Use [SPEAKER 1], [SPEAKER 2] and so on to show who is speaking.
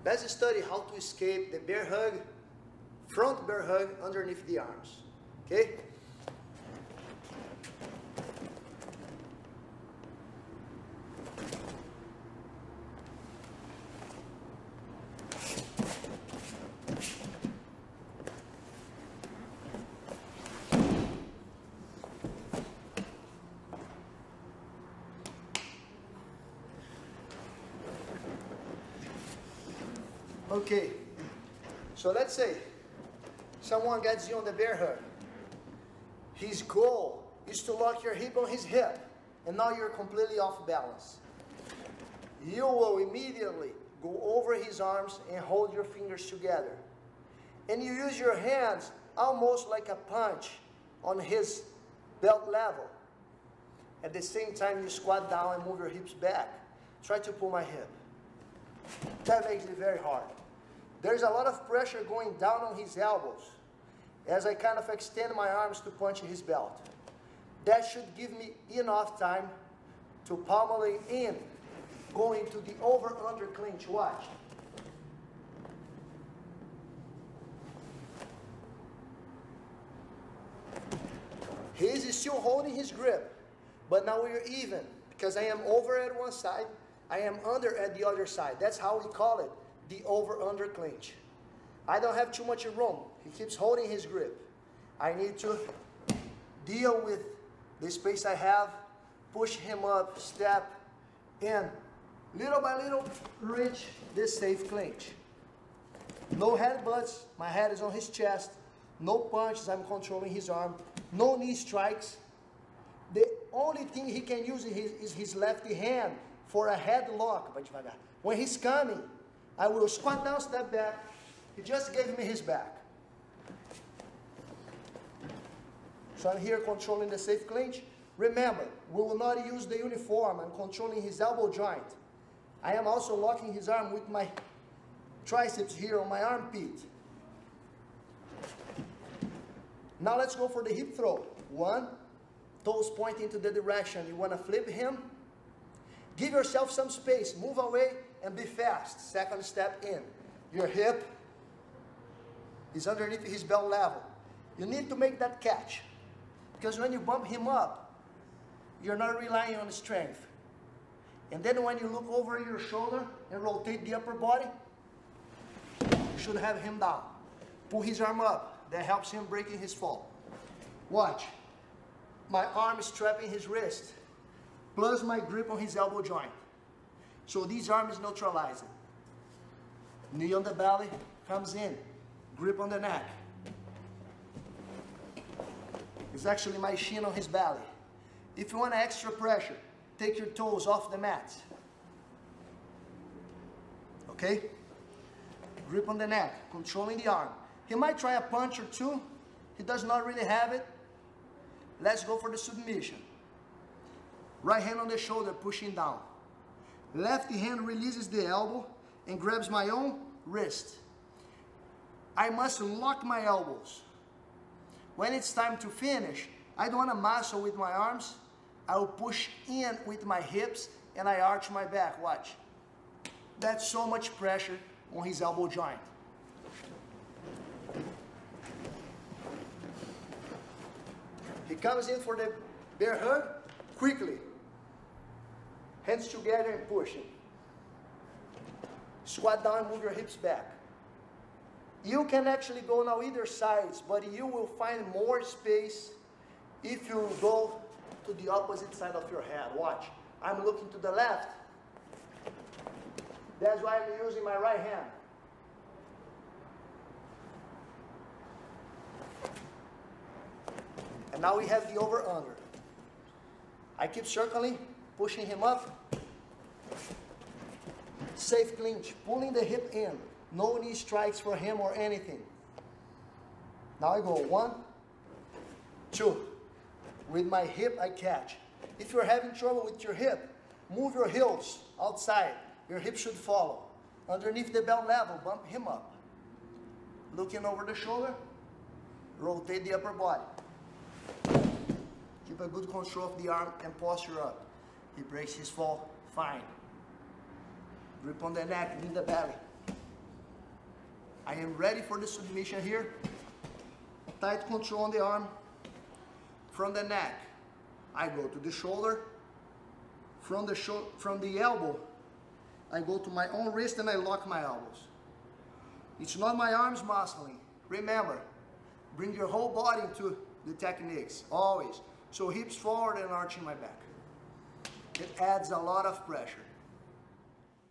[SPEAKER 1] Let's study how to escape the bear hug, front bear hug underneath the arms. Okay? Okay, so let's say someone gets you on the bear hug. His goal is to lock your hip on his hip, and now you're completely off balance. You will immediately go over his arms and hold your fingers together. And you use your hands almost like a punch on his belt level. At the same time, you squat down and move your hips back. Try to pull my hip. That makes it very hard. There's a lot of pressure going down on his elbows as I kind of extend my arms to punch his belt. That should give me enough time to pummeling in, going to the over-under clinch. Watch. He is still holding his grip, but now we're even because I am over at one side, I am under at the other side. That's how we call it, the over-under clinch. I don't have too much room. He keeps holding his grip. I need to deal with the space I have, push him up, step, and little by little reach this safe clinch. No headbutts, my head is on his chest. No punches, I'm controlling his arm. No knee strikes. The only thing he can use is his lefty hand for a headlock. When he's coming, I will squat down, step back. He just gave me his back. So I'm here controlling the safe clinch. Remember, we will not use the uniform. I'm controlling his elbow joint. I am also locking his arm with my triceps here on my armpit. Now let's go for the hip throw. One, toes pointing to the direction. You want to flip him. Give yourself some space. Move away and be fast. Second step in. Your hip is underneath his belt level. You need to make that catch. Because when you bump him up, you're not relying on strength. And then when you look over your shoulder and rotate the upper body, you should have him down. Pull his arm up. That helps him breaking his fall. Watch. My arm is trapping his wrist, plus my grip on his elbow joint. So this arm is neutralizing. Knee on the belly, comes in. Grip on the neck. It's actually my shin on his belly. If you want extra pressure, take your toes off the mat. Okay? Grip on the neck, controlling the arm. He might try a punch or two. He does not really have it. Let's go for the submission. Right hand on the shoulder, pushing down. Left hand releases the elbow and grabs my own wrist. I must lock my elbows. When it's time to finish, I don't want to muscle with my arms. I will push in with my hips and I arch my back. Watch. That's so much pressure on his elbow joint. He comes in for the bear hug, quickly. Hands together and push him. Squat down, move your hips back. You can actually go now either sides, but you will find more space if you go to the opposite side of your head. Watch. I'm looking to the left. That's why I'm using my right hand. And now we have the over-under. I keep circling, pushing him up. Safe clinch, pulling the hip in. No knee strikes for him or anything. Now I go 1, 2. With my hip, I catch. If you're having trouble with your hip, move your heels outside. Your hip should follow. Underneath the belt level, bump him up. Looking over the shoulder, rotate the upper body. Keep a good control of the arm and posture up. He breaks his fall, fine. Grip on the neck, in the belly. I am ready for the submission here. Tight control on the arm. From the neck, I go to the shoulder. From the elbow, I go to my own wrist and I lock my elbows. It's not my arms muscling. Remember, bring your whole body into the techniques, always. So hips forward and arching my back. It adds a lot of pressure.